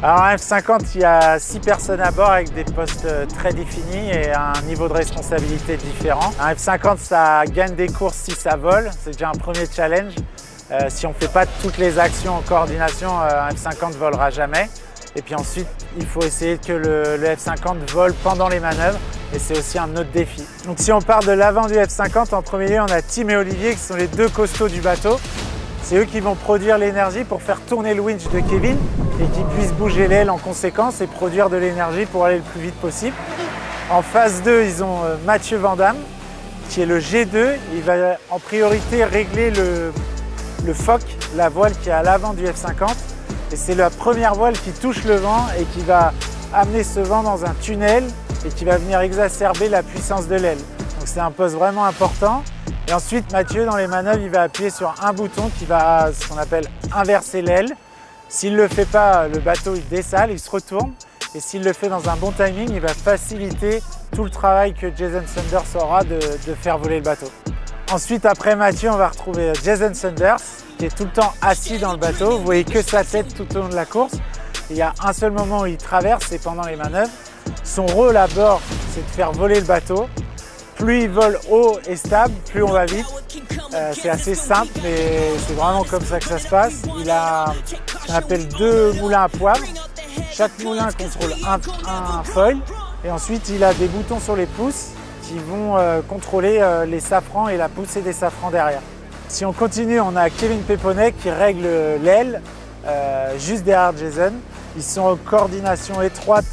Alors en F50, il y a 6 personnes à bord avec des postes très définis et un niveau de responsabilité différent. Un F50, ça gagne des courses si ça vole, c'est déjà un premier challenge. Si on ne fait pas toutes les actions en coordination, un F50 ne volera jamais. Et puis ensuite, il faut essayer que le F50 vole pendant les manœuvres et c'est aussi un autre défi. Donc si on part de l'avant du F50, en premier lieu, on a Tim et Olivier qui sont les deux costauds du bateau. C'est eux qui vont produire l'énergie pour faire tourner le winch de Kevin et qui puisse bouger l'aile en conséquence et produire de l'énergie pour aller le plus vite possible. En phase 2, ils ont Mathieu Vandamme qui est le G2. Il va en priorité régler le foc, la voile qui est à l'avant du F50. Et c'est la première voile qui touche le vent et qui va amener ce vent dans un tunnel et qui va venir exacerber la puissance de l'aile. Donc c'est un poste vraiment important. Et ensuite, Mathieu, dans les manœuvres, il va appuyer sur un bouton qui va, ce qu'on appelle, inverser l'aile. S'il ne le fait pas, le bateau il dessale, il se retourne. Et s'il le fait dans un bon timing, il va faciliter tout le travail que Jason Sanders aura de faire voler le bateau. Ensuite, après Mathieu, on va retrouver Jason Sanders, qui est tout le temps assis dans le bateau. Vous voyez que sa tête tout au long de la course. Il y a un seul moment où il traverse, c'est pendant les manœuvres. Son rôle à bord, c'est de faire voler le bateau. Plus il vole haut et stable, plus on va vite. C'est assez simple, mais c'est vraiment comme ça que ça se passe. Il a ce qu'on appelle 2 moulins à poivre. Chaque moulin contrôle un foil. Et ensuite, il a des boutons sur les pouces qui vont contrôler les safrans et la poussée des safrans derrière. Si on continue, on a Kevin Peponnet qui règle l'aile juste derrière Jason. Ils sont en coordination étroite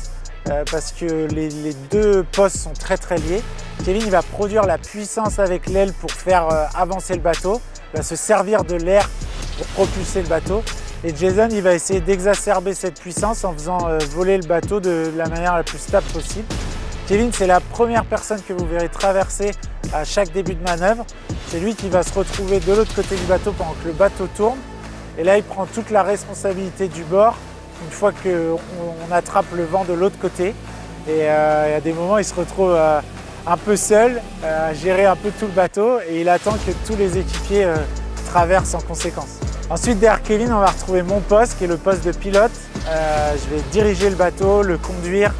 parce que les deux postes sont très liés. Kevin il va produire la puissance avec l'aile pour faire avancer le bateau. Il va se servir de l'air pour propulser le bateau. Et Jason il va essayer d'exacerber cette puissance en faisant voler le bateau de la manière la plus stable possible. Kevin, c'est la première personne que vous verrez traverser à chaque début de manœuvre. C'est lui qui va se retrouver de l'autre côté du bateau pendant que le bateau tourne. Et là, il prend toute la responsabilité du bord une fois qu'on attrape le vent de l'autre côté. Et à des moments, il se retrouve un peu seul, à gérer un peu tout le bateau. Et il attend que tous les équipiers traversent en conséquence. Ensuite, derrière Kevin, on va retrouver mon poste, qui est le poste de pilote. Je vais diriger le bateau, le conduire,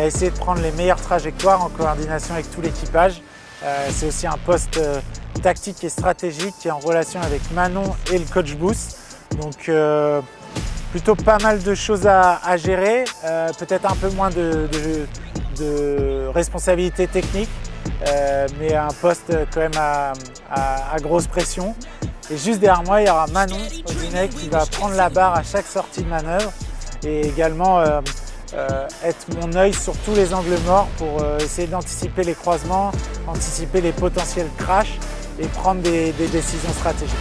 essayer de prendre les meilleures trajectoires en coordination avec tout l'équipage. C'est aussi un poste tactique et stratégique qui est en relation avec Manon et le coach Boost. Donc plutôt pas mal de choses à gérer, peut-être un peu moins de responsabilités techniques, mais un poste quand même à grosse pression. Et juste derrière moi, il y aura Manon Audinet qui va prendre la barre à chaque sortie de manœuvre et également être mon œil sur tous les angles morts pour essayer d'anticiper les croisements, anticiper les potentiels crashs et prendre des décisions stratégiques.